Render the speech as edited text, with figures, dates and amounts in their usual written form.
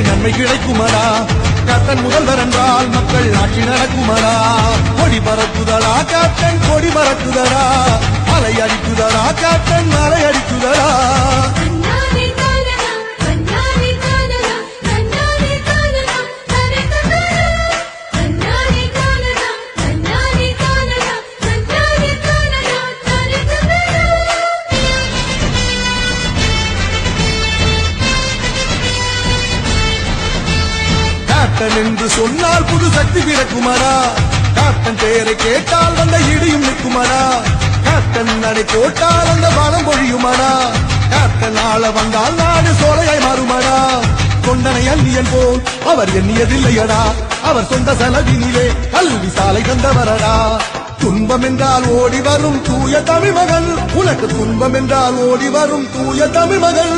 நன்மை கிடைக்குமடா கேப்டன் முதல்வர் என்றால் மக்கள் ஆட்சி நடக்குமடா கொடி பறக்குதடா கேப்டன் கொடி பறக்குதடா அலை அடிக்குதடா கேப்டன் அலை அடிக்குதடா கேப்டன் என்று சொன்னால் புது சக்தி பிறக்குமடா கேப்டன் பெயரை கேட்டால் வந்த இடியும் நிற்குமடா கேப்டன் நடை போட்டால் அந்த பலம் பொழியுமடா கேப்டன் ஆள வந்தால் நாடு சோலையாய் மாறுமடா கொண்டனை அந்நியன் போல் அவர் எண்ணியதில்லையடா அவர் சொந்த செலவினிலே கல்வி சாலை தந்தவரடா துன்பம் என்றால் ஓடி வரும் தூய தமிழ் மகள் உனக்கு துன்பம் என்றால் ஓடி வரும் தூய தமிழ் மகள்